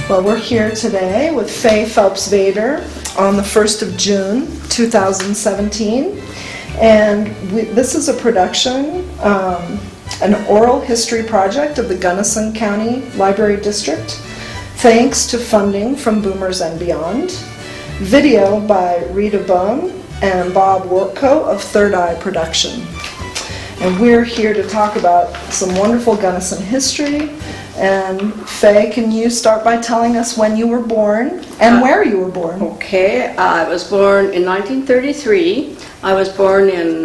Well, we're here today with Fay Phelps Vader on the 1st of June, 2017. And this is a production, an oral history project of the Gunnison County Library District, thanks to funding from Boomers and Beyond. Video by Rita Bum and Bob Wortko of Third Eye Production. And we're here to talk about some wonderful Gunnison history. And Fay, can you start by telling us when you were born and where you were born? Okay, I was born in 1933. I was born in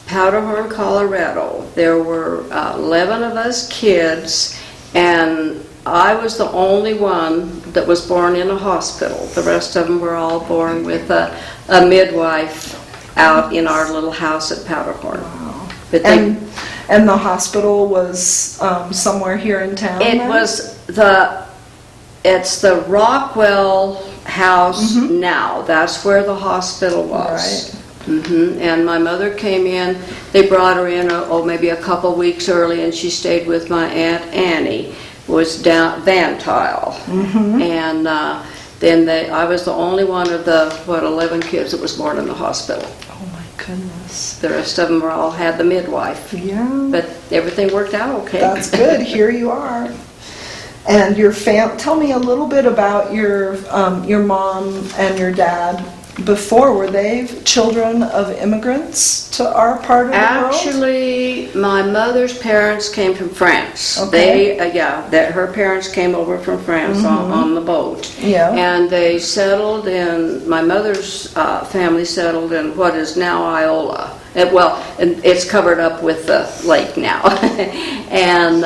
Powderhorn, Colorado. There were 11 of us kids, and I was the only one that was born in a hospital. The rest of them were all born with a midwife out in our little house at Powderhorn. Wow. But and the hospital was somewhere here in town? It's the Rockwell house now. That's where the hospital was. Right. And my mother came in. They brought her in maybe a couple weeks early, and she stayed with my Aunt Annie, who was down Van Tile. And then I was the only one of the 11 kids that was born in the hospital. Oh my goodness. The rest of them all had the midwife. Yeah. But everything worked out okay. That's good. Here you are. And your tell me a little bit about your mom and your dad before. Were they children of immigrants to our part of the world? Actually, my mother's parents came from France. Okay. Her parents came over from France on the boat. Yeah. And they settled in, my mother's family settled in what is now Iola. And it's covered up with the lake now. And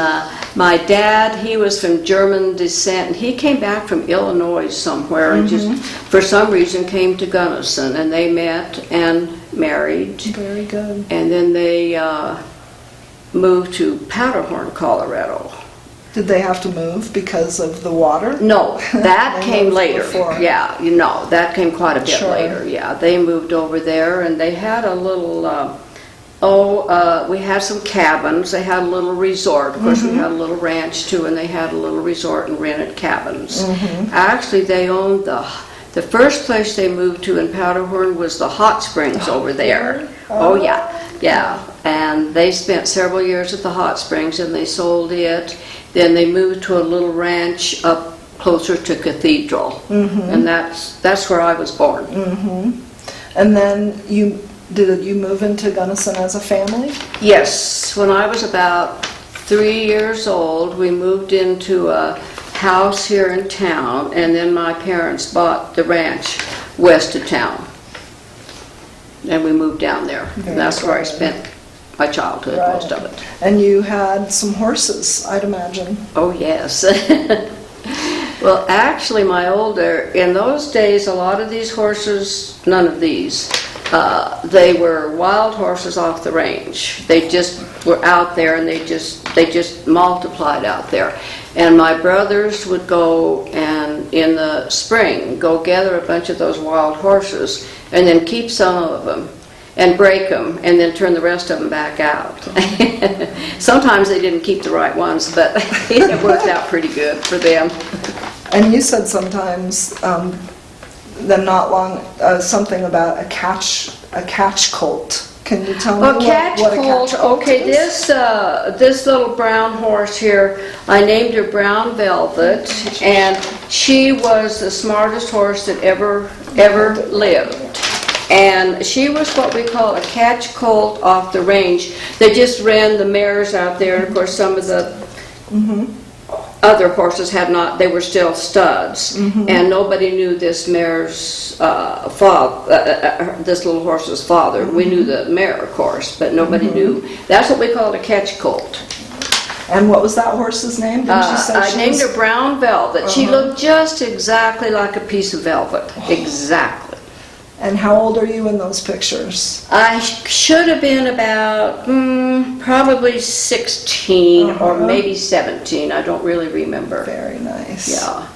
my dad, he was from German descent, and he came back from Illinois somewhere and just, for some reason, came to Gunnison, and they met and married. Very good. And then they moved to Powderhorn, Colorado. Did they have to move because of the water? No, that They came moved later. before. Yeah, that came quite a bit Sure. later. Yeah, they moved over there, and they had a little, we had some cabins. They had a little resort. Of course, we had a little ranch too, and they had a little resort and rented cabins. Actually, they owned the first place they moved to in Powderhorn was the hot springs over there. Oh yeah. And they spent several years at the hot springs, and they sold it. Then they moved to a little ranch up closer to Cathedral, and that's where I was born. And then did you move into Gunnison as a family? Yes, when I was about 3 years old, we moved into a house here in town, and then my parents bought the ranch west of town, and we moved down there. And that's where I spent my childhood, most of it. And you had some horses, I'd imagine. Oh, yes. Well, actually, in those days, a lot of these horses, none of these, they were wild horses off the range. They just were out there, and they just multiplied out there. And my brothers would go and in the spring go gather a bunch of those wild horses and then keep some of them and break them, and then turn the rest of them back out. Sometimes they didn't keep the right ones, but it worked out pretty good for them. And you said sometimes, then not long, something about a catch colt. Can you tell me what a catch colt is? This little brown horse here, I named her Brown Velvet, and she was the smartest horse that ever lived. And she was what we call a catch colt off the range. They just ran the mares out there, and of course some of the other horses had not, they were still studs. And nobody knew this mare's father, this little horse's father. We knew the mare, of course, but nobody knew. That's what we called a catch colt. And what was that horse's name? Didn't you say I named her Brown Velvet. She looked just exactly like a piece of velvet. Exactly. And how old are you in those pictures? I should have been about probably 16 or maybe 17. I don't really remember. Very nice. Yeah.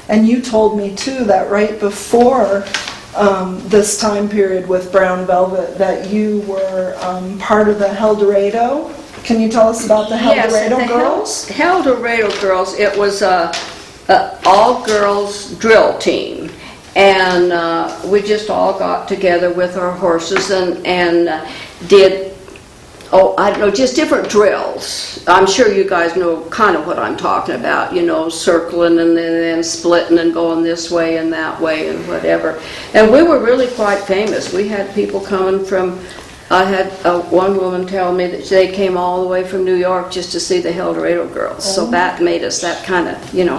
And you told me too that right before this time period with Brown Velvet that you were part of the Eldorado. Can you tell us about the Eldorado Girls? Eldorado Girls. It was all-girls drill team. And we just all got together with our horses and did, I don't know, just different drills. I'm sure you guys know kind of what I'm talking about, you know, circling and then splitting and going this way and that way and whatever. And we were really quite famous. We had people coming from, I had one woman tell me that they came all the way from New York just to see the El Dorado girls. So that made us, that kind of, you know,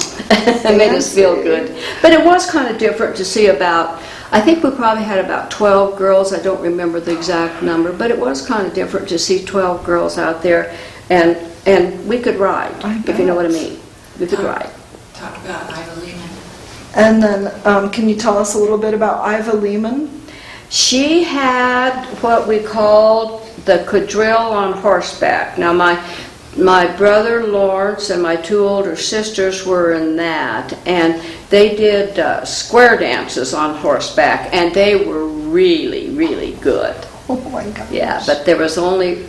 made us feel good. But it was kind of different to see about, I think we probably had about 12 girls. I don't remember the exact number, but it was kind of different to see 12 girls out there, and we could ride, if you know what I mean. We could ride. Talk about Iva Lehman. And then, can you tell us a little bit about Iva Lehman? She had what we called the quadrille on horseback. Now my brother Lawrence and my two older sisters were in that, and they did square dances on horseback, and they were really, really good. Oh my gosh. Yeah, but there was only,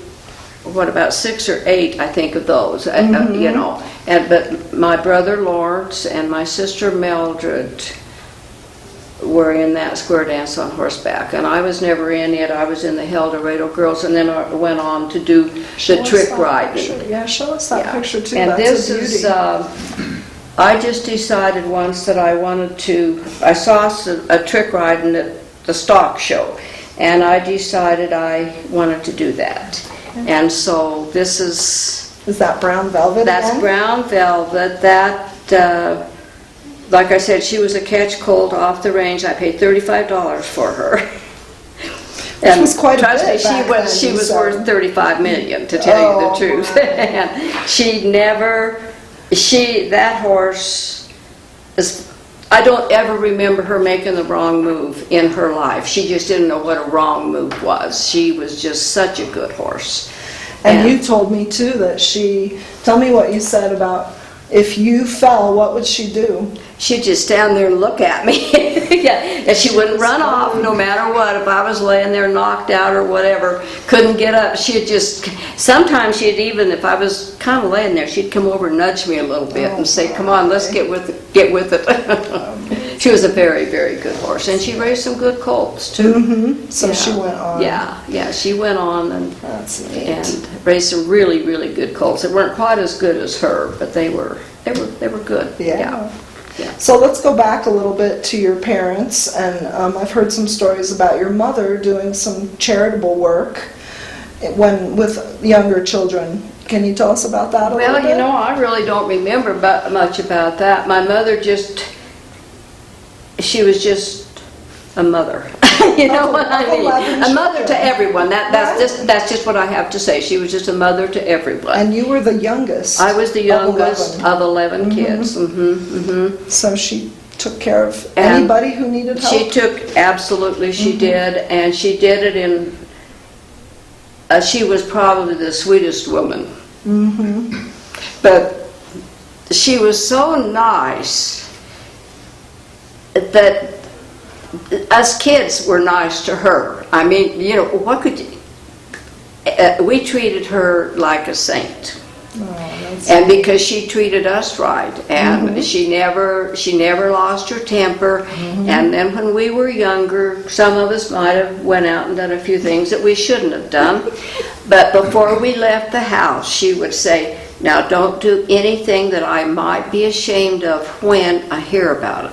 what, about 6 or 8, I think, of those, you know. But my brother Lawrence and my sister Mildred were in that square dance on horseback, and I was never in it. I was in the El Dorado girls, and then I went on to do the trick riding. Picture. Yeah, show us that picture too. And That's this a beauty. is, I just decided once that I wanted to, I saw a trick riding at the stock show, and I decided I wanted to do that. And so this Is that brown velvet? that's again? brown velvet. That, like I said, she was a catch colt off the range. I paid $35 for her. And was quite a trust bit me, back then, she was so- worth $35 million, to tell you the truth. my. And that horse is, I don't ever remember her making the wrong move in her life. She just didn't know what a wrong move was. She was just such a good horse. And you told me too that tell me what you said about if you fell, what would she do? She'd just stand there and look at me. Yeah, and she wouldn't run off no matter what. If I was laying there knocked out or whatever, couldn't get up, she'd just, sometimes she'd even, if I was kind of laying there, she'd come over and nudge me a little bit and say, come on, let's get with it. She was a very, very good horse, and she raised some good colts too. Mm-hmm. So she went on. Yeah, she went on That's neat. and raised some really, really good colts. They weren't quite as good as her, but they were good. Yeah. Yeah. So let's go back a little bit to your parents, and I've heard some stories about your mother doing some charitable work with younger children. Can you tell us about that a little bit? Well, you know, I really don't remember much about that. My mother she was just a mother. You know what I mean? A mother to everyone. That's just what I have to say. She was just a mother to everyone. And you were the youngest. I was the youngest of 11 kids. So she took care of And anybody who needed help? She took, absolutely she did, and she did it in, she was probably the sweetest woman. But she was so nice that us kids were nice to her. I mean, you know, what could you, we treated her like a saint. And because she treated us right, and she never lost her temper. And then when we were younger, some of us might have went out and done a few things that we shouldn't have done. But before we left the house, she would say, "Now don't do anything that I might be ashamed of when I hear about it."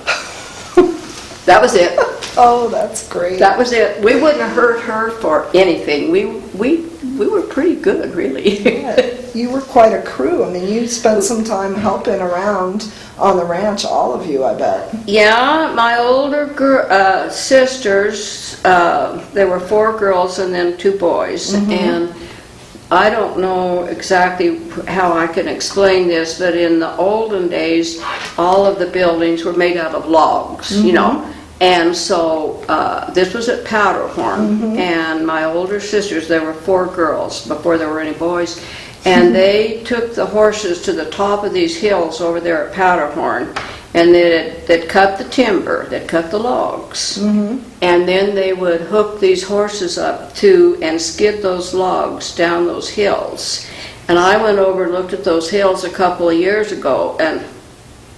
That was it. Oh, that's great. That was it. We wouldn't have hurt her for anything. We were pretty good, really. Yeah, you were quite a crew. I mean, you spent some time helping around on the ranch, all of you, I bet. Yeah, my older sisters, there were 4 girls and then 2 boys, and I don't know exactly how I can explain this, but in the olden days, all of the buildings were made out of logs, you know. And so this was at Powderhorn, and my older sisters, there were 4 girls before there were any boys, and they took the horses to the top of these hills over there at Powderhorn, and they'd cut the timber, they'd cut the logs, and then they would hook these horses up to and skid those logs down those hills. And I went over and looked at those hills a couple of years ago, and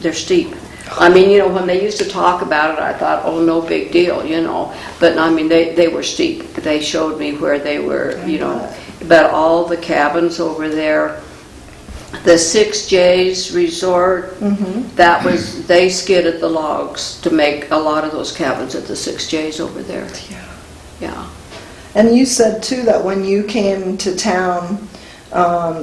they're steep. I mean, you know, when they used to talk about it, I thought, oh, no big deal, you know. But I mean, they were steep. They showed me where they were, you know. But all the cabins over there, the 6J's resort, that was, they skidded the logs to make a lot of those cabins at the 6J's over there. Yeah. Yeah. And you said too that when you came to town,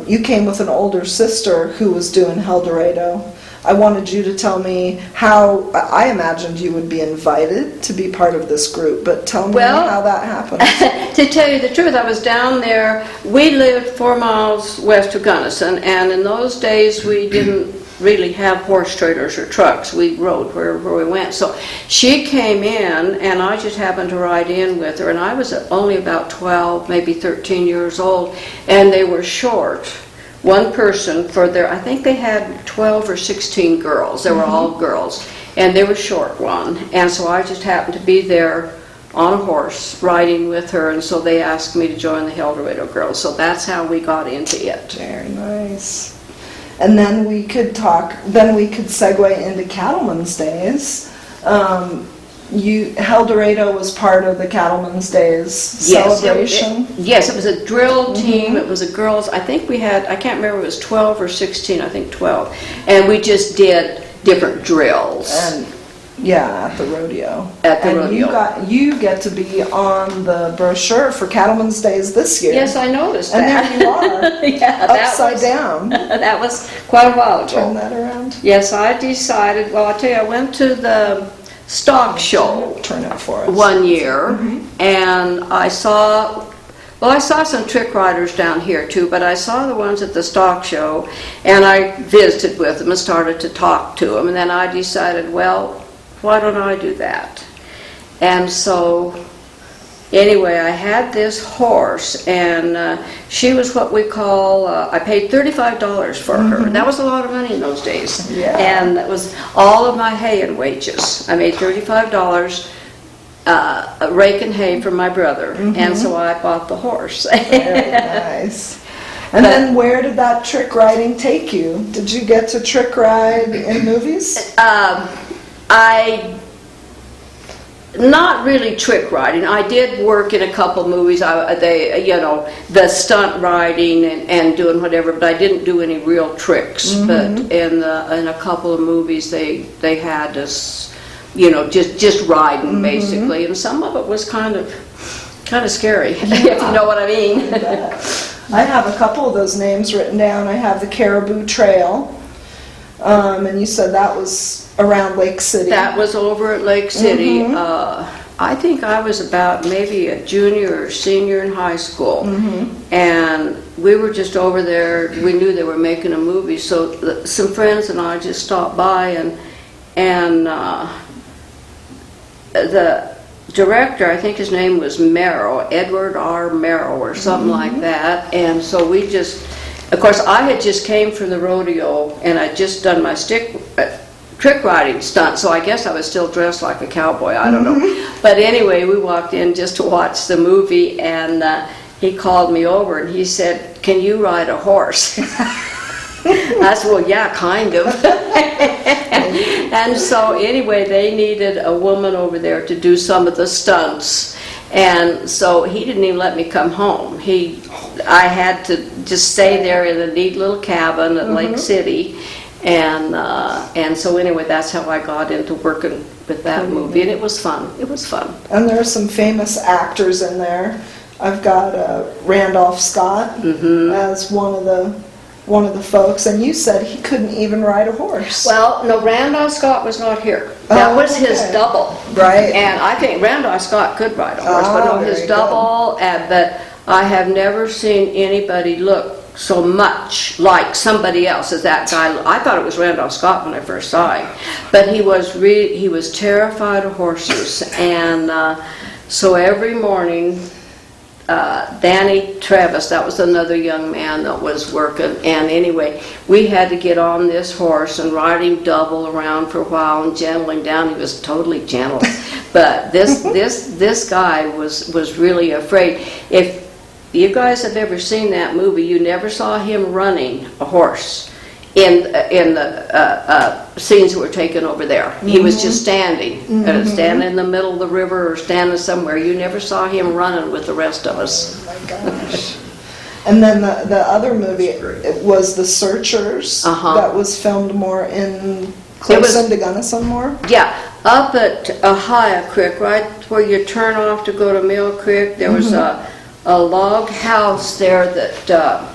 you came with an older sister who was doing El Dorado. I wanted you to tell me how, I imagined you would be invited to be part of this group, but tell me how that happened. To tell you the truth, I was down there, we lived 4 miles west of Gunnison, and in those days we didn't really have horse trailers or trucks. We rode wherever we went. So she came in, and I just happened to ride in with her, and I was only about 12, maybe 13 years old, and they were short. One person for their, I think they had 12 or 16 girls. They were all girls, and they were short one. And so I just happened to be there on a horse riding with her, and so they asked me to join the El Dorado girls. So that's how we got into it. Very nice. And then we could segue into Cattleman's Days. El Dorado was part of the Cattleman's Days celebration. Yes, it was a drill team. It was a girls. I think we had, I can't remember, it was 12 or 16, I think 12. And we just did different drills. And yeah, at the rodeo. At the rodeo. You get to be on the brochure for Cattleman's Days this year. Yes, I noticed and that. And there you are, yeah, upside down. That was quite a while ago. Turn that around. Yes, I decided, well, I tell you, I went to the stock show Turn it for us. one year, and I saw some trick riders down here too, but I saw the ones at the stock show, and I visited with them and started to talk to them, and then I decided, well, why don't I do that? And so anyway, I had this horse, and she was what we call, I paid $35 for her. That was a lot of money in those days. Yeah. And that was all of my hay and wages. I made $35 raking hay for my brother, and so I bought the horse. Very nice. And then where did that trick riding take you? Did you get to trick ride in movies? Not really trick riding. I did work in a couple movies. The stunt riding and doing whatever, but I didn't do any real tricks. But in a couple of movies, they had us, just riding basically, and some of it was kind of scary, if you know what I mean. I have a couple of those names written down. I have the Caribou Trail, and you said that was around Lake City. That was over at Lake City. I think I was about maybe a junior or senior in high school, and we were just over there. We knew they were making a movie, so some friends and I just stopped by, and the director, I think his name was Merrill, Edward R. Merrill or something like that, and so we just, of course, I had just came from the rodeo, and I'd just done my trick riding stunt, so I guess I was still dressed like a cowboy, I don't know. But anyway, we walked in just to watch the movie, and he called me over and he said, "Can you ride a horse?" I said, "Well, yeah, kind of." And so anyway, they needed a woman over there to do some of the stunts, and so he didn't even let me come home. I had to just stay there in a neat little cabin at Lake City. And so anyway, that's how I got into working with that movie, and it was fun. It was fun. And there are some famous actors in there. I've got Randolph Scott as one of the folks, and you said he couldn't even ride a horse. Well, no, Randolph Scott was not here. That was his double. Right. And I think Randolph Scott could ride a horse, but no, his double. But I have never seen anybody look so much like somebody else as that guy. I thought it was Randolph Scott when I first saw him, but he was terrified of horses, and so every morning, Danny Travis, that was another young man that was working, and anyway, we had to get on this horse and ride him double around for a while and gentle him down. He was totally gentle, but this guy was really afraid. If you guys have ever seen that movie, you never saw him running a horse. in the scenes that were taken over there. He was just standing, standing in the middle of the river or standing somewhere. You never saw him running with the rest of us. Oh my gosh. And then the other movie it was The Searchers. That was filmed more close into Gunnison more. Yeah, up at Ohio Creek, right where you turn off to go to Mill Creek, there was a log house there that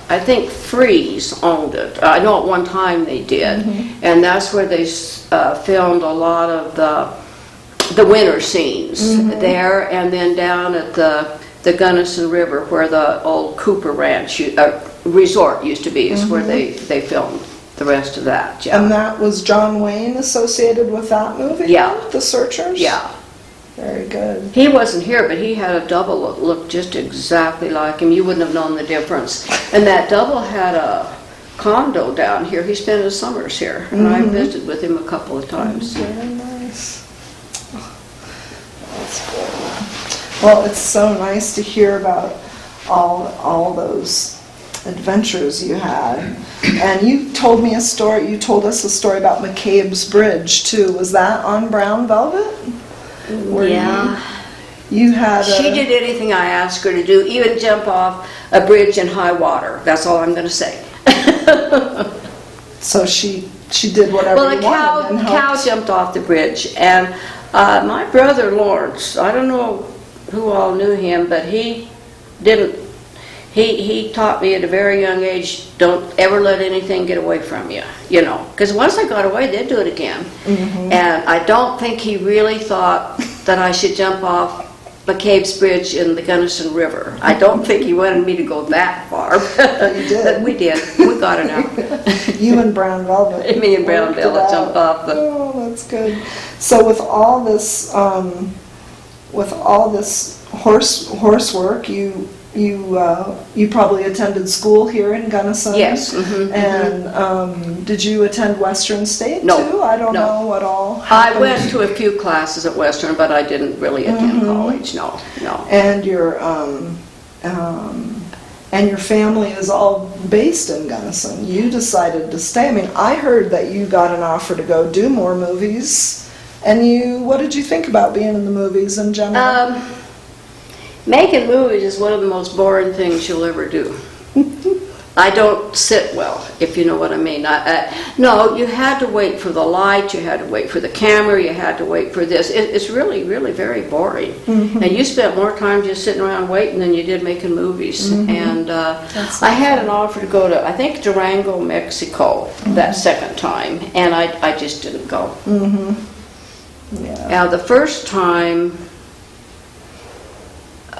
I think Freeze owned it. I know at one time they did, and that's where they filmed a lot of the winter scenes there, and then down at the Gunnison River where the old Cooper Ranch resort used to be is where they filmed the rest of that. Yeah. And that was John Wayne associated with that movie? Yeah. The Searchers? Yeah. Very good. He wasn't here, but he had a double that looked just exactly like him. You wouldn't have known the difference. And that double had a condo down here. He spent his summers here, and I visited with him a couple of times. Very nice. That's good. Well, it's so nice to hear about all those adventures you had. And you told me a story, you told us a story about McCabe's Bridge too. Was that on Brown Velvet? Yeah. You had She did anything I asked her to do, even jump off a bridge in high water. That's all I'm going to say. So she did whatever Well, you wanted. the cow jumped off the bridge, and my brother Lawrence, I don't know who all knew him, but he didn't. He taught me at a very young age, don't ever let anything get away from you, you know. Because once I got away, they'd do it again. And I don't think he really thought that I should jump off McCabe's Bridge in the Gunnison River. I don't think he wanted me to go that far. You did. But we did. We got it out. You and Brown Velvet. Me and Brown Velvet jumped off the... Oh, that's good. So with all this horse work, you probably attended school here in Gunnison. Yes. And did you attend Western State No. too? I don't No. know at all. I went to a few classes at Western, but I didn't really attend college. No. And your family is all based in Gunnison. You decided to stay. I mean, I heard that you got an offer to go do more movies. And what did you think about being in the movies in general? Making movies is one of the most boring things you'll ever do. I don't sit well, if you know what I mean. No, you had to wait for the light, you had to wait for the camera, you had to wait for this. It's really, really very boring. And you spent more time just sitting around waiting than you did making movies. And I had an offer to go to, I think, Durango, Mexico that second time, and I just didn't go. Yeah. Now, the first time,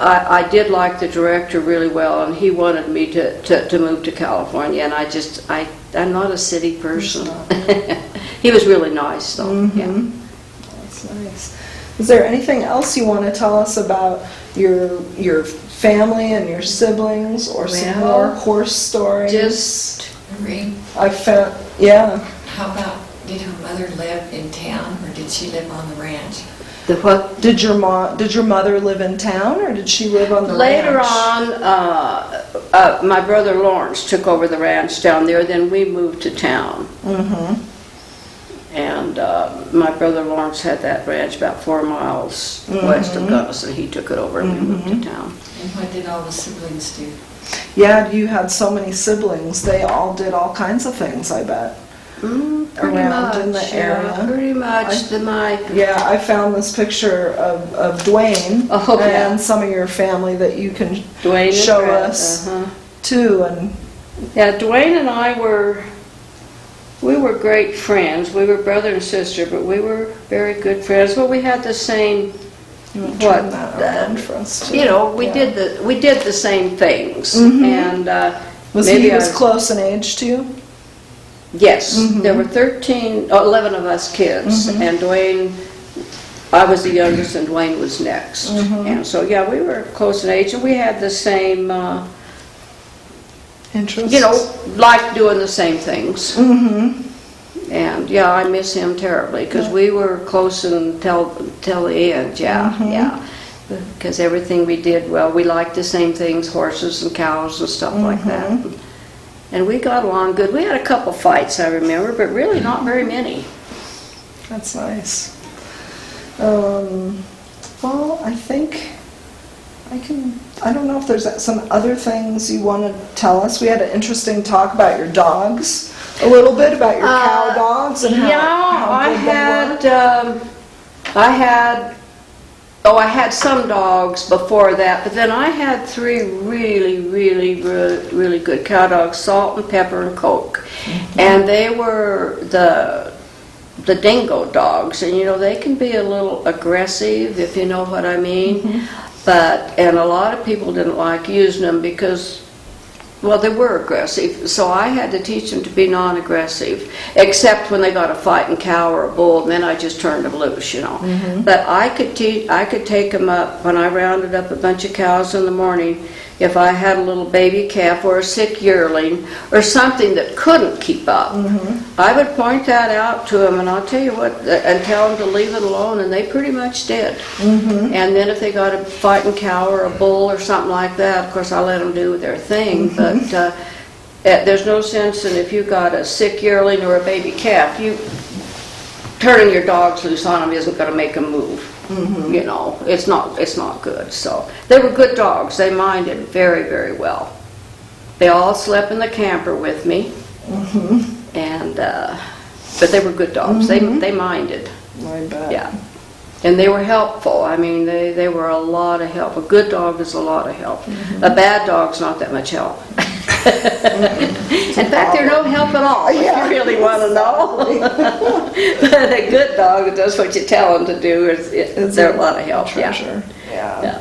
I did like the director really well, and he wanted me to move to California, and I'm not a city person. He was really nice, though. Yeah. That's nice. Is there anything else you want to tell us about your family and your siblings, or some more horse stories? Just Marie, yeah. how about, did her mother live in town or did she live on the ranch? the what? Did your mother live in town, or did she live on the Later ranch? on, my brother Lawrence took over the ranch down there. Then we moved to town. And my brother Lawrence had that ranch about 4 miles west of Gunnison. He took it over and we moved to town. And what did all the siblings do? Yeah, you had so many siblings. They all did all kinds of things, I bet. Pretty Around much, in the area. Pretty much. Yeah, I found this picture of Dwayne and some of your family that you can Dwayne show and Brad, us too. And yeah, Dwayne and I we were great friends. We were brother and sister, but we were very good friends. Well, we had the same. you want to turn that around for us too. You know, we did the same things, and Was maybe he was close in age to you? Yes, there were 11 of us kids, and Dwayne, I was the youngest and Dwayne was next. And so, yeah, we were close in age, and we had the same, Interests. you know, liked doing the same things. And, yeah, I miss him terribly, because we were close until the end, yeah. Because everything we did, well, we liked the same things, horses and cows and stuff like that. and we got along good. We had a couple fights, I remember, but really not very many. That's nice. Well, I think I don't know if there's some other things you want to tell us. We had an interesting talk about your dogs, a little bit about your cow dogs and how good I had some dogs before that, but then I had 3 really good cow dogs, Salt and Pepper and Coke. And they were the dingo dogs, and they can be a little aggressive, if you know what I mean. And a lot of people didn't like using them because, well, they were aggressive, so I had to teach them to be non-aggressive, except when they got a fighting cow or a bull, and then I just turned them loose, But I could take them up when I rounded up a bunch of cows in the morning. If I had a little baby calf or a sick yearling or something that couldn't keep up, I would point that out to them, and I'll tell you what, and tell them to leave it alone, and they pretty much did. And then if they got a fighting cow or a bull or something like that, of course I let them do their thing, but there's no sense in if you got a sick yearling or a baby calf, turning your dogs loose on them isn't going to make them move. It's not good. So they were good dogs. They minded very, very well. They all slept in the camper with me, and but they were good dogs. They minded. I bet. Yeah, and they were helpful. I mean, they were a lot of help. A good dog is a lot of help. A bad dog's not that much help. In fact, they're no help at all, if you really want to know. But a good dog that does what you tell them to do, they're a lot of help. Treasure. Yeah.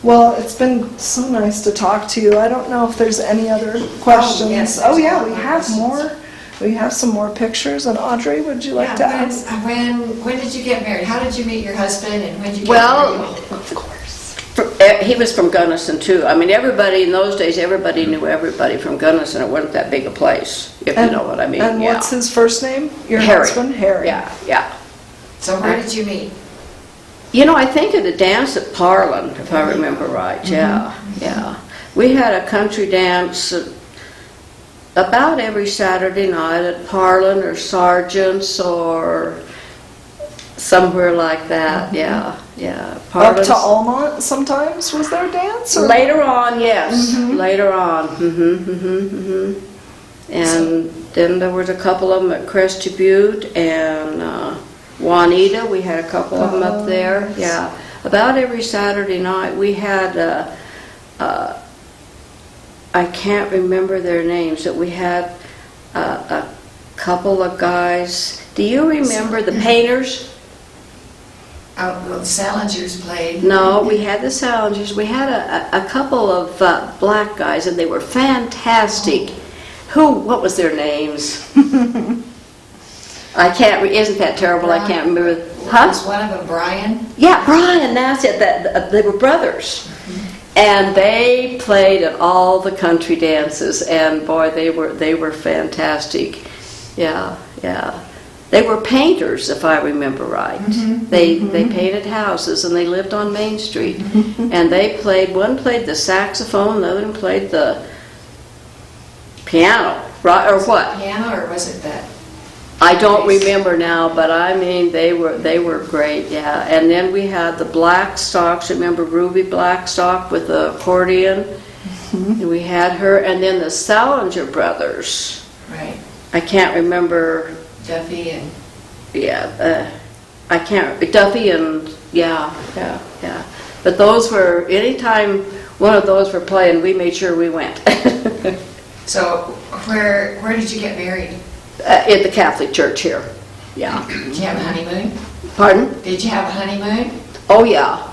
Well, it's been so nice to talk to you. I don't know if there's any other questions. Yes, we have questions. more. We have some more pictures. And Audrey, would you like to ask? When did you get married? How did you meet your husband, and when did you get Well, married? Of course. He was from Gunnison too. I mean, everybody in those days, everybody knew everybody from Gunnison. It wasn't that big a place, if you know what I mean. And what's his first name? Your Harry. husband, Harry. Yeah. So where did you meet? I think at a dance at Parlin, if I remember right. Yeah. We had a country dance about every Saturday night at Parlin or Sargent's or somewhere like that. Yeah. Up Parlin's- to Almont sometimes, was there a dance? Or? Later on, yes. Later on. And then there was a couple of them at Cresty Butte and Juanita. We had a couple of them up there. Yeah. About every Saturday night we had, I can't remember their names, but we had a couple of guys. Do you remember the Painters? Well, the Salingers played. No, we had the Salingers. We had a couple of black guys, and they were fantastic. What was their names? I can't. Isn't that terrible? I can't remember. Huh? Was one of them Brian? Yeah, Brian. That's it. They were brothers, and they played at all the country dances. And boy, they were fantastic. Yeah. They were painters, if I remember right. They painted houses, and they lived on Main Street. And they played. One played the saxophone, the other one played the piano, right? Or what? Piano, or was it that? I don't remember now, but I mean they were great. Yeah. And then we had the Blackstocks. Remember Ruby Blackstock with the accordion? And we had her, and then the Salinger brothers. Right. I can't remember. Duffy and... I can't, Duffy and, yeah. But those were, anytime one of those were playing, we made sure we went. So, where did you get married? At the Catholic Church here, yeah. Did you have a honeymoon? Pardon? Did you have a honeymoon? Oh, yeah.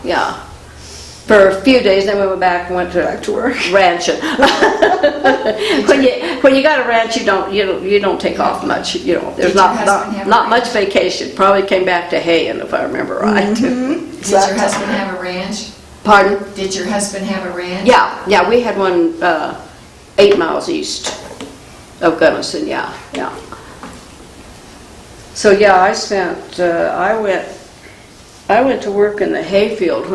For a few days, then we went back and went to work. Ranching. when you got a ranch, you don't take off much. There's not much vacation. Probably came back to haying, if I remember right. Did your husband have a ranch? Pardon? Did your husband have a ranch? Yeah. We had one 8 miles east of Gunnison. Yeah. So yeah, I went to work in the hayfield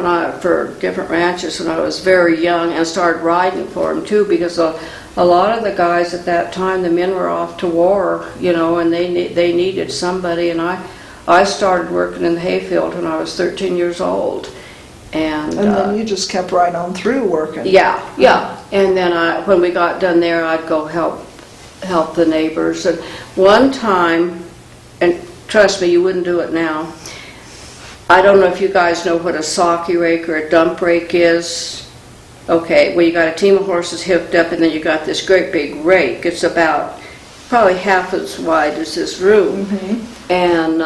for different ranches when I was very young, and started riding for them too, because a a lot of the guys at that time, the men were off to war, you know, and they needed somebody. And I started working in the hayfield when I was 13 years old. And then you just kept right on through working. Yeah. And then when we got done there, I'd go help the neighbors. And one time, and trust me, you wouldn't do it now. I don't know if you guys know what a socky rake or a dump rake is. Okay, well, you got a team of horses hooked up, and then you got this great big rake. It's about probably half as wide as this room. Mm-hmm. And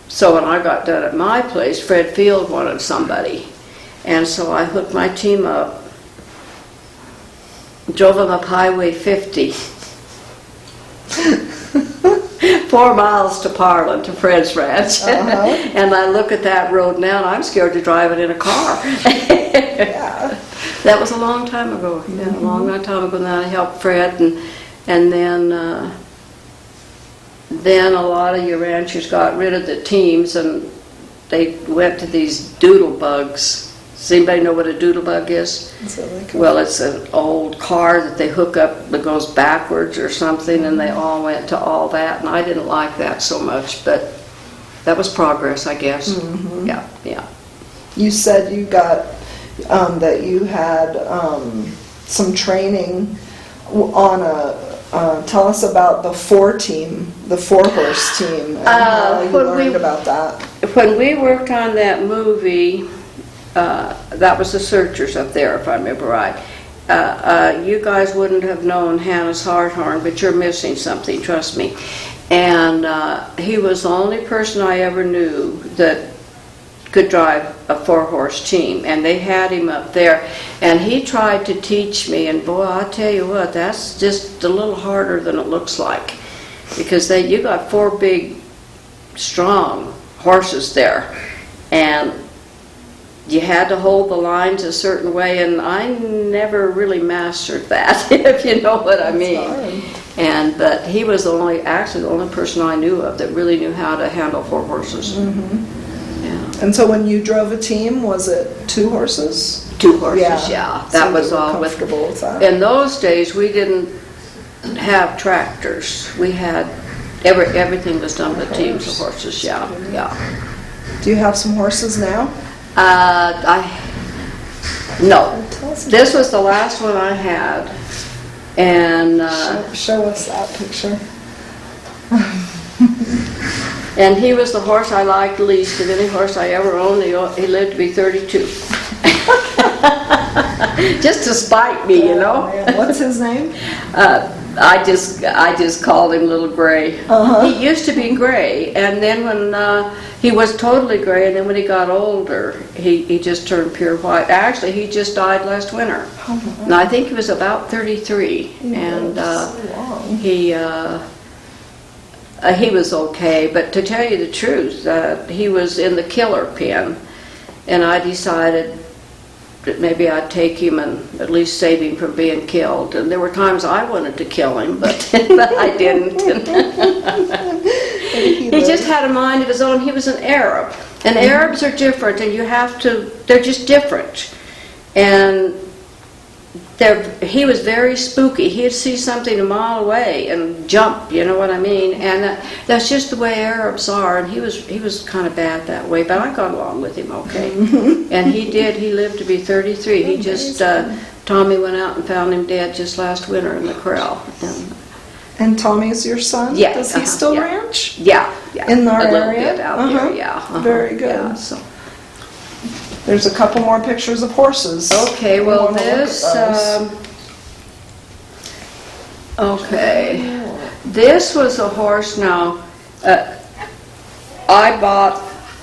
so when I got done at my place, Fred Field wanted somebody. And so I hooked my team up, drove them up Highway 50. 4 miles to Parlin, to Fred's ranch. And I look at that road now, and I'm scared to drive it in a car. Yeah. That was a long time ago. Yeah, a long time ago. And then I helped Fred, and then a lot of your ranchers got rid of the teams, and they went to these doodle bugs. Does anybody know what a doodle bug is? Well, it's an old car that they hook up that goes backwards or something, and they all went to all that, and I didn't like that so much, but that was progress, I guess. Mm-hmm. Yeah. You said you got, that you had some training on tell us about the 4-horse team, and how you learned about that. When we worked on that movie, that was the Searchers up there, if I remember right. You guys wouldn't have known Hannes Harthorn, but you're missing something, trust me. And he was the only person I ever knew that could drive a 4-horse team, and they had him up there, and he tried to teach me, and boy, I'll tell you what, that's just a little harder than it looks like, because you got 4 big, strong horses there, and you had to hold the lines a certain way, and I never really mastered that, if you know what I mean. But he was the only person I knew of that really knew how to handle 4 horses. Mm-hmm. Yeah. And so when you drove a team, was it 2 horses? 2 horses, yeah. That so was all comfortable with that. In those days, we didn't have tractors. We had everything was done with teams of horses. Yeah. Do you have some horses now? No. This was the last one I had, and show us that picture. And he was the horse I liked least of any horse I ever owned. He lived to be 32. Just to spite me, you know. What's his name? I just called him Little Gray. He used to be gray, and then when he was totally gray, and then when he got older, he just turned pure white. Actually, he just died last winter. And I think he was about 33, and he was okay. But to tell you the truth, he was in the killer pen, and I decided that maybe I'd take him and at least save him from being killed. And there were times I wanted to kill him, but I didn't. He just had a mind of his own. He was an Arab. And Arabs are different, and they're just different. And he was very spooky. He'd see something a mile away and jump, you know what I mean? And that's just the way Arabs are, and he was kind of bad that way, but I got along with him okay. And he lived to be 33. He just, Tommy went out and found him dead just last winter in the corral. And Tommy's your son? Yeah. Does he still ranch? Yeah. In our area? A little bit out there, yeah. Very good. Yeah, so. There's a couple more pictures of horses. Okay, well this, this was a horse now,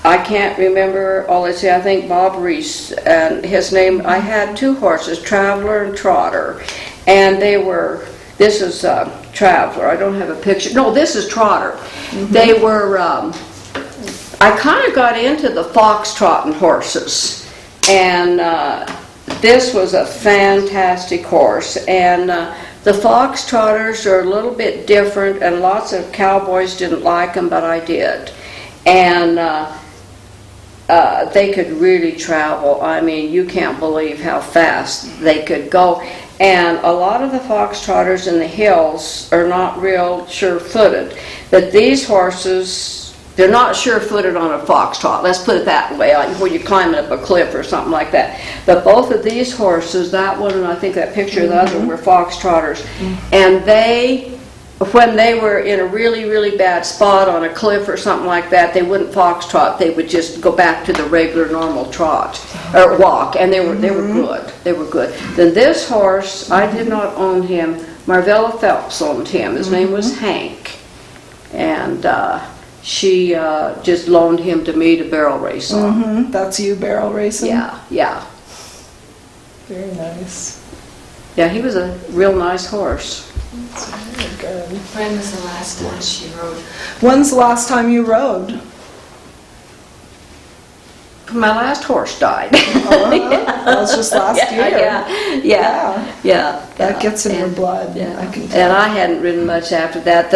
I can't remember, let's see, I think Bob Reese, and his name, I had 2 horses, Traveler and Trotter, and this is Traveler, I don't have a picture, no, this is Trotter. Mm-hmm. They were, I kind of got into the fox-trotting horses, and this was a fantastic horse, and the fox-trotters are a little bit different, and lots of cowboys didn't like them, but I did. And they could really travel. I mean, you can't believe how fast they could go. And a lot of the foxtrotters in the hills are not real sure-footed. But these horses, they're not sure-footed on a foxtrot. Let's put it that way, like when you're climbing up a cliff or something like that. But both of these horses, that one and I think that picture of the other one, were foxtrotters. And they, when they were in a really, really bad spot on a cliff or something like that, they wouldn't foxtrot. They would just go back to the regular normal trot or walk, and they were good. They were good. Then this horse, I did not own him. Marvella Phelps owned him. His name was Hank, and she just loaned him to me to barrel race on. That's you barrel racing? Yeah. Very nice. Yeah, he was a real nice horse. That's very good. When was the last time she rode? When's the last time you rode? My last horse died. That was just last year. Yeah. That gets in your blood. Yeah. I can tell. And I hadn't ridden much after that.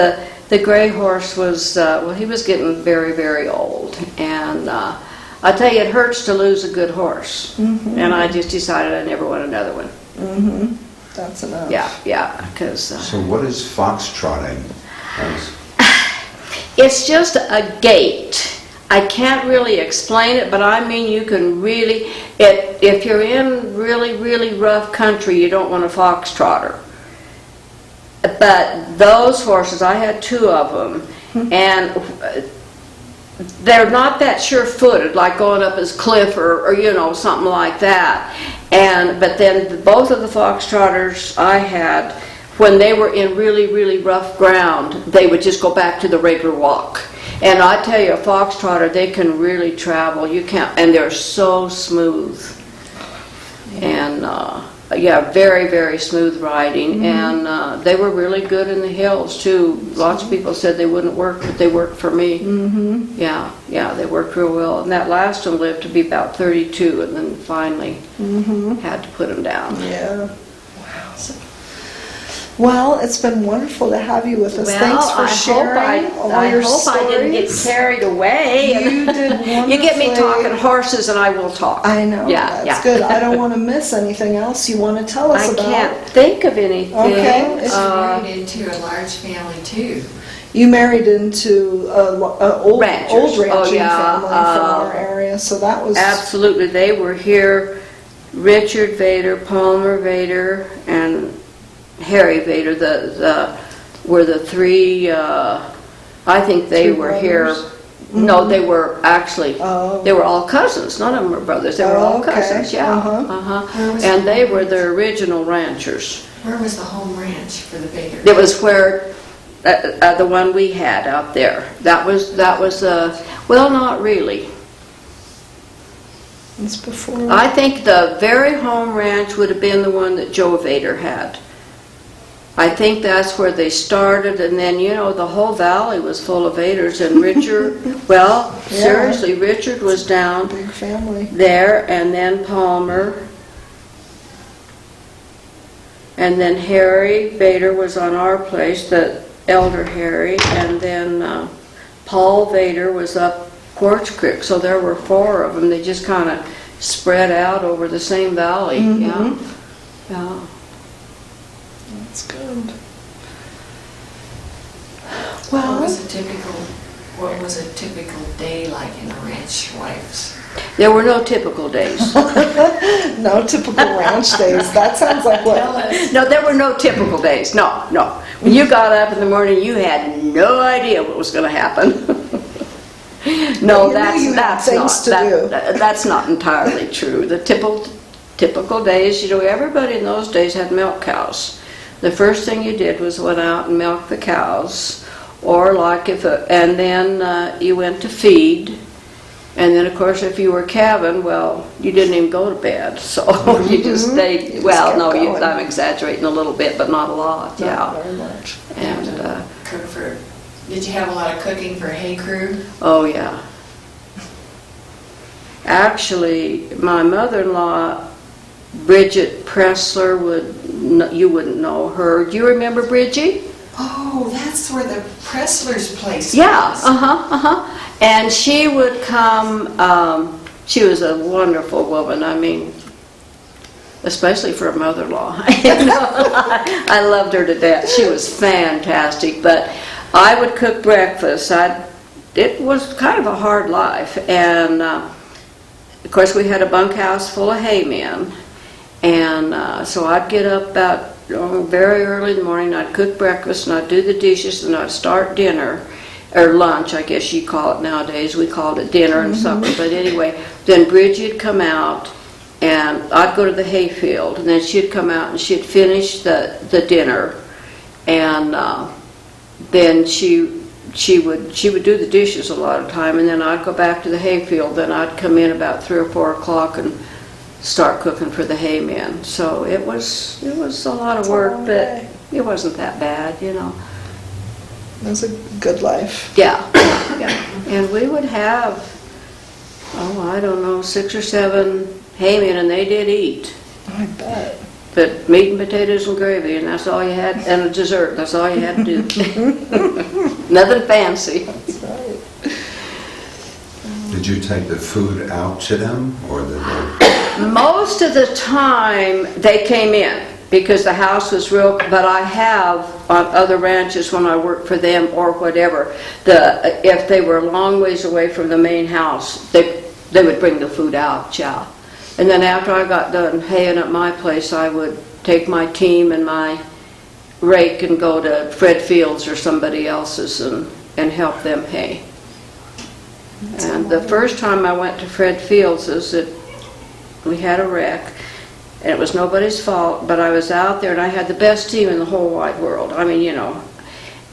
The gray horse was, he was getting very, very old. And I tell you, it hurts to lose a good horse. And I just decided I never want another one. That's enough. Yeah, because... So what is foxtrotting? It's just a gait. I can't really explain it, but I mean you can really... If you're in really, really rough country, you don't want a foxtrotter. But those horses, I had two of them, and they're not that sure-footed, like going up this cliff or you know, something like that. But then both of the foxtrotters I had, when they were in really, really rough ground, they would just go back to the regular walk. And I tell you, a foxtrotter, they can really travel. You can't, and they're so smooth. And very, very smooth riding. And they were really good in the hills too. Lots of people said they wouldn't work, but they worked for me. Yeah, they worked real well. And that last one lived to be about 32, and then finally had to put him down. Yeah. Wow. Well, it's been wonderful to have you with us. Thanks for sharing all your stories. I didn't get carried away. You did wonderfully. You get me talking horses and I will talk. I know. That's good. I don't want to miss anything else you want to tell us about. I can't think of anything. Okay. She married into a large family too. You married into an old ranching family from our area, so that was... Absolutely. They were here. Richard Vader, Palmer Vader, and Harry Vader, were the three, I think they were here. No, they were actually, they were all cousins. None of them were brothers. They were all cousins, And they were the original ranchers. Where was the home ranch for the Vader? It was where, the one we had out there. That was well, not really. It's before... I think the very home ranch would have been the one that Joe Vader had. I think that's where they started, and then, you know, the whole valley was full of Vaders, and Richard, seriously, Richard was down big family there, and then Palmer, and then Harry Vader was on our place, the elder Harry, and then Paul Vader was up Quartz Creek, so there were four of them. They just kind of spread out over the same valley, yeah. That's good. What was a typical day like in a ranch wife's? There were no typical days. No typical ranch days. That sounds like what... No, there were no typical days. No. When you got up in the morning, you had no idea what was going to happen. No, that's not entirely true. The typical days, you know, everybody in those days had milk cows. The first thing you did was went out and milked the cows, or like and then you went to feed, and then of course if you were calving, well, you didn't even go to bed, so you just stayed. Well, no, I'm exaggerating a little bit, but not a lot. Not very much. And did you have a lot of cooking for hay crew? Oh yeah. Actually, my mother-in-law, Bridget Pressler, you wouldn't know her. Do you remember Bridgie? Oh, that's where the Pressler's place was. Yeah, And she would come, she was a wonderful woman. I mean, especially for a mother-in-law. I loved her to death. She was fantastic, but I would cook breakfast. It was kind of a hard life, and of course we had a bunkhouse full of hay men, and so I'd get up about very early in the morning. I'd cook breakfast, and I'd do the dishes, and I'd start dinner, or lunch, I guess you call it nowadays. We called it dinner and supper, but anyway, then Bridget'd come out, and I'd go to the hayfield, and then she'd come out and she'd finish the dinner, and then she would do the dishes a lot of time, and then I'd go back to the hayfield. Then I'd come in about 3 or 4 o'clock and start cooking for the hay men. So it was a lot of work, but it wasn't that bad, you know. It was a good life. Yeah, yeah. And we would have, I don't know, 6 or 7 hay men, and they did eat. I bet. But meat and potatoes and gravy, and that's all you had, and a dessert, that's all you had to do. Nothing fancy. That's right. Did you take the food out to them, or did they? Most of the time, they came in, because the house was real, but I have on other ranches when I worked for them or whatever, if they were a long ways away from the main house, they would bring the food out, yeah. And then after I got done haying at my place, I would take my team and my rake and go to Fred Fields or somebody else's and help them hay. And the first time I went to Fred Fields is that we had a wreck, and it was nobody's fault, but I was out there and I had the best team in the whole wide world. I mean, you know.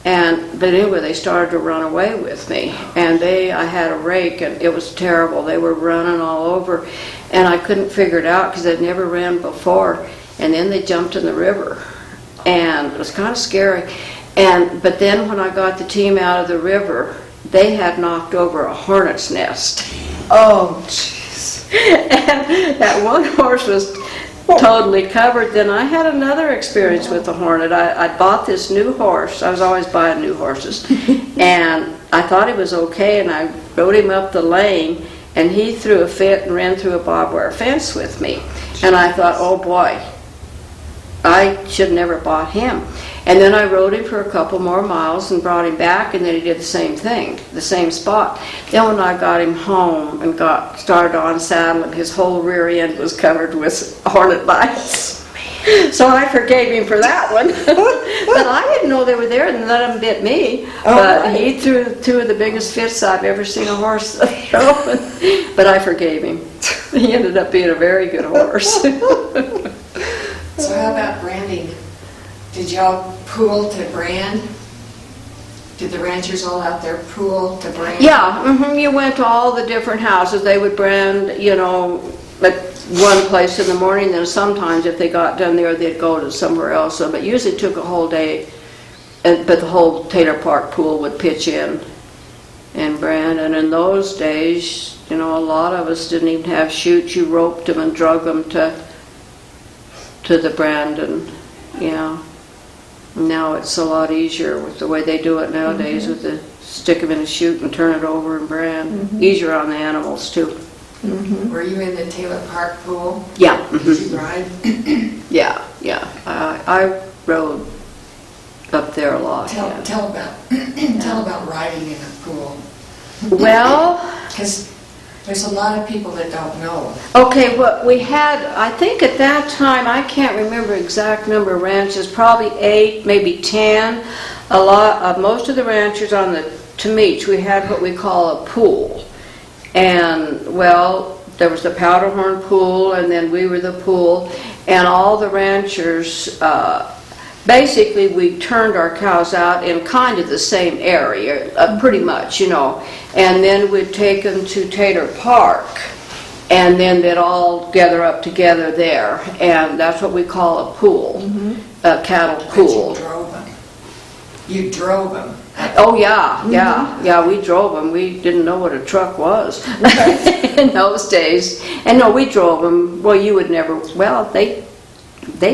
But anyway, they started to run away with me, and I had a rake, and it was terrible. They were running all over, and I couldn't figure it out because they'd never ran before. And then they jumped in the river, and it was kind of scary. But then when I got the team out of the river, they had knocked over a hornet's nest. Oh, jeez. And that one horse was totally covered. Then I had another experience with the hornet. I bought this new horse. I was always buying new horses. And I thought he was okay, and I rode him up the lane, and he threw a fit and ran through a barbed wire fence with me. And I thought, oh boy, I should never bought him. And then I rode him for a couple more miles and brought him back, and then he did the same thing, the same spot. Then when I got him home and started on saddle, and his whole rear end was covered with hornet bites. So I forgave him for that one. But I didn't know they were there, and none of them bit me. But he threw 2 of the biggest fits I've ever seen a horse throw. But I forgave him. He ended up being a very good horse. So how about branding? Did y'all pool to brand? Did the ranchers all out there pool to brand? Yeah, you went to all the different houses. They would brand, you know, at one place in the morning, then sometimes if they got done there, they'd go to somewhere else. So, but usually it took a whole day, but the whole Taylor Park pool would pitch in and brand. And in those days, you know, a lot of us didn't even have chutes. You roped them and drug them to the brand, and yeah. Now it's a lot easier with the way they do it nowadays, with the stick them in a chute and turn it over and brand. Easier on the animals too. Were you in the Taylor Park pool? Yeah. Did you ride? Yeah. I rode up there a lot. Tell about riding in a pool. Well, Because there's a lot of people that don't know. okay, what we had, I think at that time, I can't remember exact number of ranches, probably 8, maybe 10. Most of the ranchers on the Tamich, we had what we call a pool. And, well, there was the Powderhorn pool, and then we were the pool, and all the ranchers, basically we turned our cows out in kind of the same area, pretty much, you know, and then we'd take them to Taylor Park, and then they'd all gather up together there, and that's what we call a pool, a cattle pool. But you drove them. You drove them. Oh yeah, we drove them. We didn't know what a truck was in those days. And no, we drove them. Well, you would never, well, they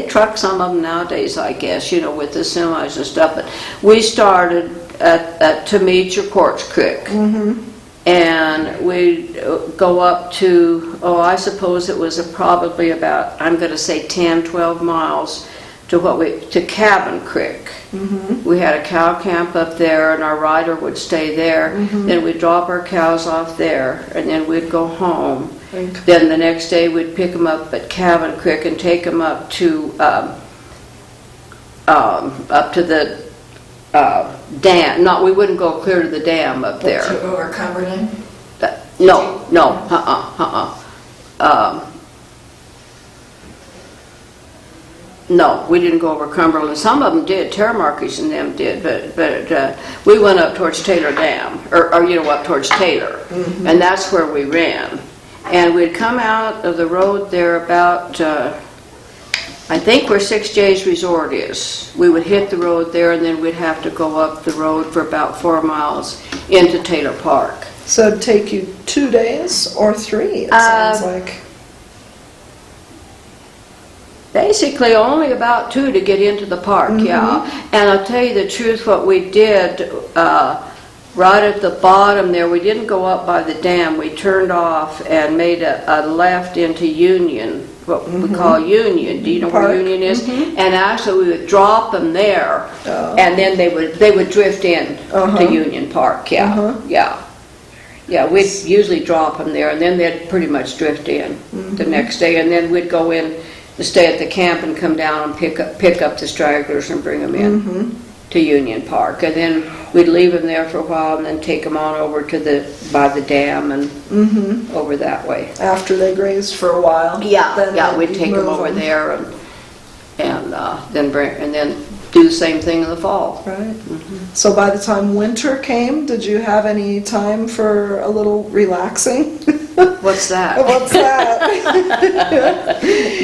truck some of them nowadays, I guess, you know, with the semis and stuff. But we started at Tamich or Quartz Creek. And we'd go up to, I suppose it was probably about, I'm going to say 10, 12 miles to Cabin Creek. We had a cow camp up there, and our rider would stay there. Then we'd drop our cows off there, and then we'd go home. Then the next day we'd pick them up at Cabin Creek and take them up to the dam. No, we wouldn't go clear to the dam up there. To over Cumberland? No. No, we didn't go over Cumberland. Some of them did, Terramarkies and them did, but we went up towards Taylor Dam, or up towards Taylor, and that's where we ran. And we'd come out of the road there about, I think where 6J's Resort is. We would hit the road there, and then we'd have to go up the road for about 4 miles into Taylor Park. So it'd take you 2 days or 3, it sounds like. Basically, only about 2 to get into the park, yeah. And I'll tell you the truth, what we did, right at the bottom there, we didn't go up by the dam. We turned off and made a left into Union, what we call Union. Do you know where Union is? And actually, we would drop them there, and then they would drift in to Union Park, Yeah, we'd usually drop them there, and then they'd pretty much drift in the next day, and then we'd go in to stay at the camp and come down and pick up the stragglers and bring them in to Union Park, and then we'd leave them there for a while and then take them on over to by the dam and over that way. After they grazed for a while. Yeah, we'd take them over there and then do the same thing in the fall. Right. So by the time winter came, did you have any time for a little relaxing? What's that? What's that?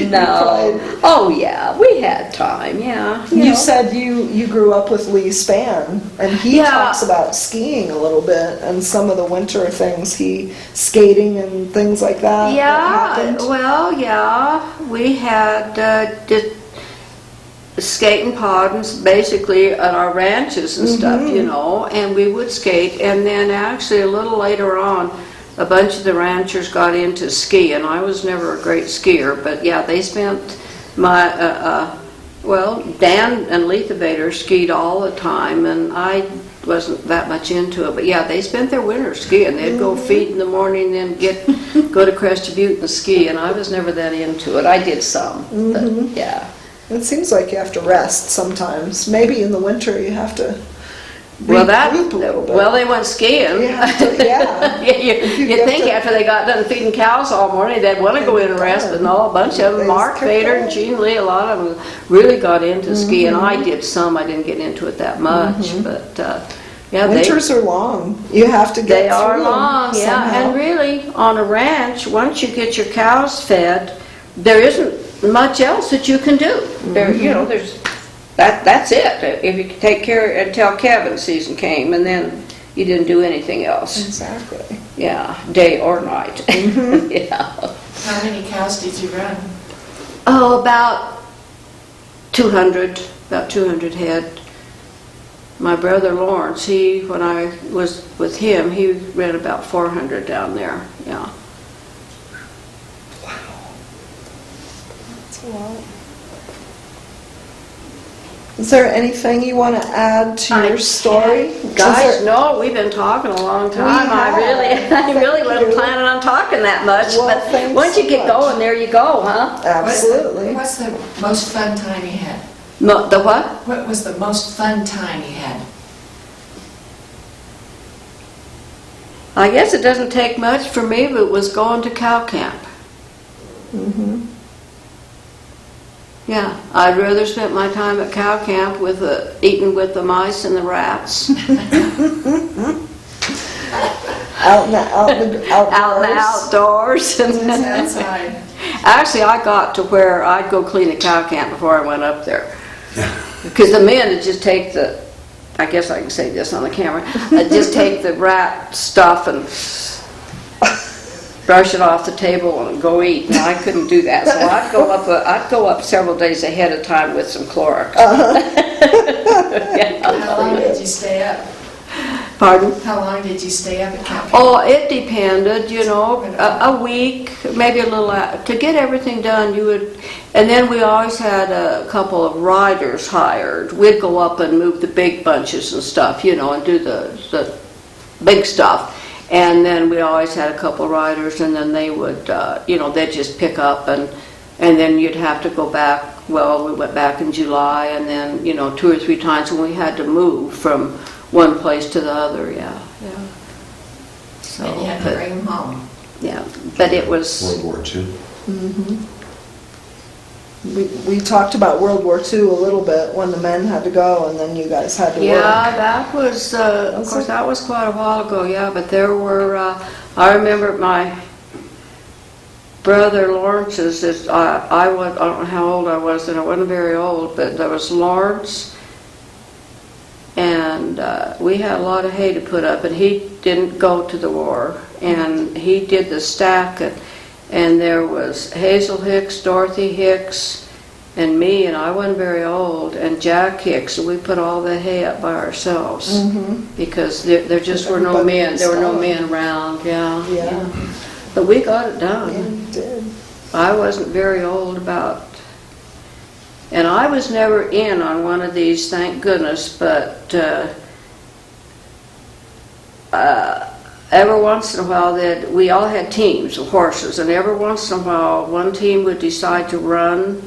No. Oh yeah, we had time. Yeah. You said you grew up with Lee Spann, and he talks about skiing a little bit and some of the winter things, skating and things like that. Yeah. Well, yeah, we had skating pods basically at our ranches and stuff, and we would skate, and then actually a little later on, a bunch of the ranchers got into skiing. I was never a great skier, but yeah, they spent Dan and Letha Vader skied all the time, and I wasn't that much into it, but yeah, they spent their winter skiing. They'd go feed in the morning, then go to Crested Butte and ski, and I was never that into it. I did some, but yeah. It seems like you have to rest sometimes. Maybe in the winter you have to Well, regroup a little bit. well, they went skiing. You have to, yeah. You'd think after they got done feeding cows all morning, they'd want to go in and rest, but no, a bunch of them, Mark Vader and Jean Lee, a lot of them really got into skiing. I did some, I didn't get into it that much, but yeah. Winters are long. You have to get They through are them long, yeah. somehow. And really, on a ranch, once you get your cows fed, there isn't much else that you can do. There, there's that's it. If you take care until calving season came, and then you didn't do anything else. Exactly. Yeah, day or night. Yeah. How many cows did you run? Oh, about 200 head. My brother Lawrence, when I was with him, he ran about 400 down there. Yeah. That's a lot. Is there anything you want to add to your story? Guys, no, we've been talking a long time. I really wasn't planning on talking that much, Well, but thanks once you so get much. going, there you go, huh? Absolutely. What's the most fun time you had? The what? What was the most fun time you had? I guess it doesn't take much for me, but it was going to cow camp. Yeah, I'd rather spend my time at cow camp with eating with the mice and the rats. Out in the outdoors. Just outside. Actually, I got to where I'd go clean the cow camp before I went up there. Because the men would just take I guess I can say this on the camera, just take the rat stuff and brush it off the table and go eat. And I couldn't do that, so I'd go up several days ahead of time with some Clorox. How long did you stay up? Pardon? How long did you stay up at Camp? Oh, it depended, a week, maybe a little, to get everything done, you would, and then we always had a couple of riders hired. We'd go up and move the big bunches and stuff, and do the big stuff. And then we always had a couple of riders, and then they would, they'd just pick up, and then you'd have to go back. Well, we went back in July, and then, 2 or 3 times when we had to move from one place to the other, yeah. So, And you had to bring them home. yeah, but it was, World War II? We talked about World War II a little bit when the men had to go and then you guys had to work. yeah, that was, of course, that was quite a while ago, yeah, but there were, I remember my brother Lawrence's, I don't know how old I was then, I wasn't very old, but there was Lawrence, and we had a lot of hay to put up, and he didn't go to the war, and he did the stack, and there was Hazel Hicks, Dorothy Hicks, and me, and I wasn't very old, and Jack Hicks, and we put all that hay up by ourselves, because there just were no Everybody men, was there were no gone. men around, yeah. Yeah. But we got it done. Yeah, you did. I wasn't very old and I was never in on one of these, thank goodness, but every once in a while we all had teams of horses, and every once in a while one team would decide to run,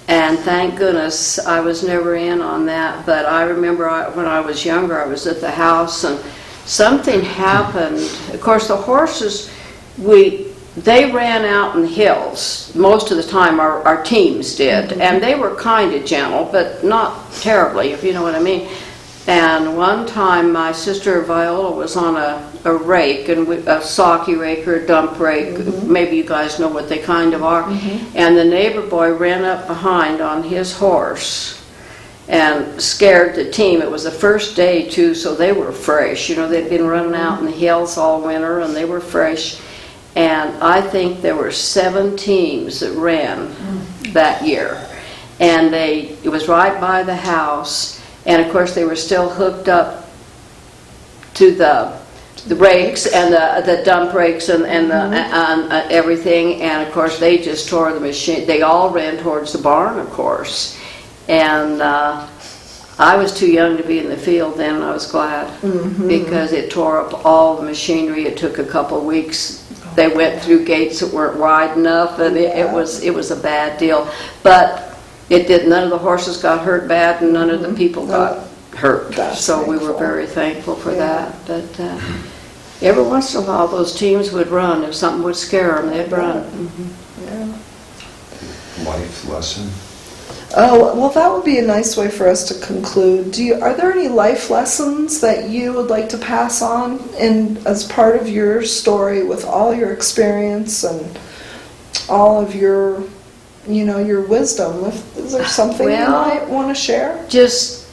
and thank goodness I was never in on that. But I remember when I was younger, I was at the house and something happened. Of course, the horses, they ran out in the hills. Most of the time our teams did, and they were kind of gentle, but not terribly, if you know what I mean. And one time my sister Viola was on a rake, and a socky rake or a dump rake, maybe you guys know what they kind of are, and the neighbor boy ran up behind on his horse and scared the team. It was the first day too, so they were fresh. They'd been running out in the hills all winter, and they were fresh. And I think there were 7 teams that ran that year. And it was right by the house. And of course they were still hooked up to the rakes and the dump rakes and everything. And of course they just tore the machine. They all ran towards the barn, of course. And I was too young to be in the field then, and I was glad, because it tore up all the machinery. It took a couple of weeks. They went through gates that weren't wide enough, and it was a bad deal. But none of the horses got hurt bad, and none of the people got hurt. That's so we were thankful. very thankful for that. But every once in a while, those teams would run. If something would scare them, they'd run. Yeah. Life lesson? Oh, well, that would be a nice way for us to conclude. Are there any life lessons that you would like to pass on as part of your story, with all your experience and all of your, your wisdom? Is there something you might want to share? Just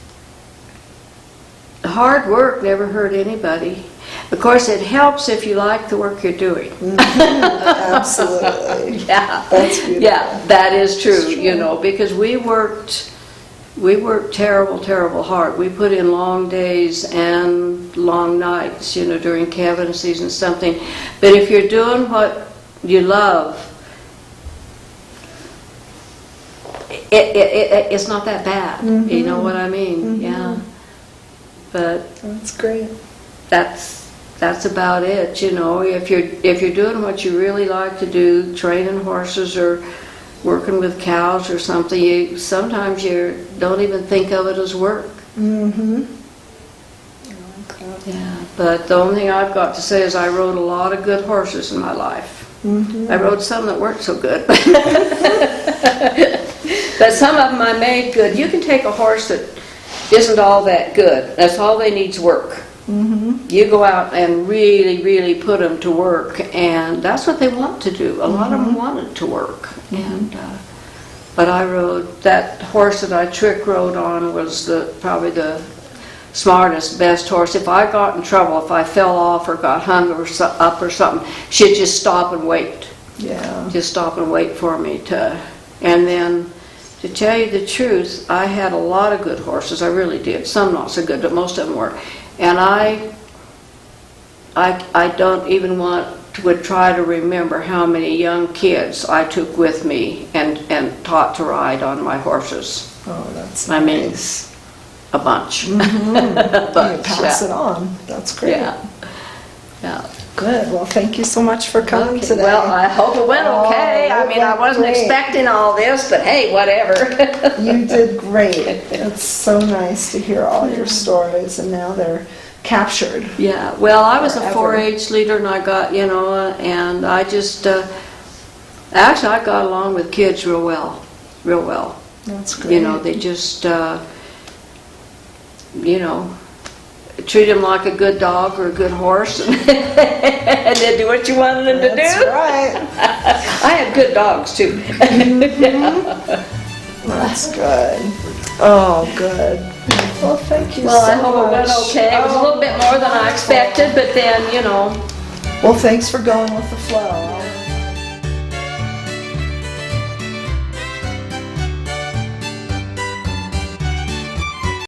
hard work never hurt anybody. Of course, it helps if you like the work you're doing. Absolutely. Yeah, That's beautiful. yeah, that is true. It's true. Because we worked terrible hard. We put in long days and long nights, during calving season something. But if you're doing what you love, it's not that bad. You know what I mean? Yeah. But That's great. that's about it. If you're doing what you really like to do, training horses or working with cows or something, sometimes you don't even think of it as work. Yeah. But the only thing I've got to say is I rode a lot of good horses in my life. I rode some that weren't so good. But some of them I made good. You can take a horse that isn't all that good. That's all they need is work. You go out and really put them to work, and that's what they want to do. A lot of them wanted to work. But I rode, that horse that I trick rode on was probably the smartest, best horse. If I got in trouble, if I fell off or got hung up or something, she'd just stop and wait. Yeah. Just stop and wait for me and then to tell you the truth, I had a lot of good horses. I really did. Some not so good, but most of them were. And I don't even would try to remember how many young kids I took with me and taught to ride on my horses. Oh, that's I mean, nice. a bunch. You pass it on. That's great. Yeah. Yeah. Good. Well, thank you so much for coming Okay, today. well, I hope it went okay. Oh, I it mean, I went wasn't great. expecting all this, but hey, whatever. You did great. It's so nice to hear all your stories, and now they're captured. Yeah, well, I was a Forever. 4-H leader, and I got, and I just, actually, I got along with kids real well. That's great. They just, treat them like a good dog or a good horse, and then do what you wanted them to do. That's right. I had good dogs, too. That's good. Oh, good. Well, thank you Well, so I hope it went much. okay. It was a little bit more than I expected, but then, Well, thanks for going with the flow.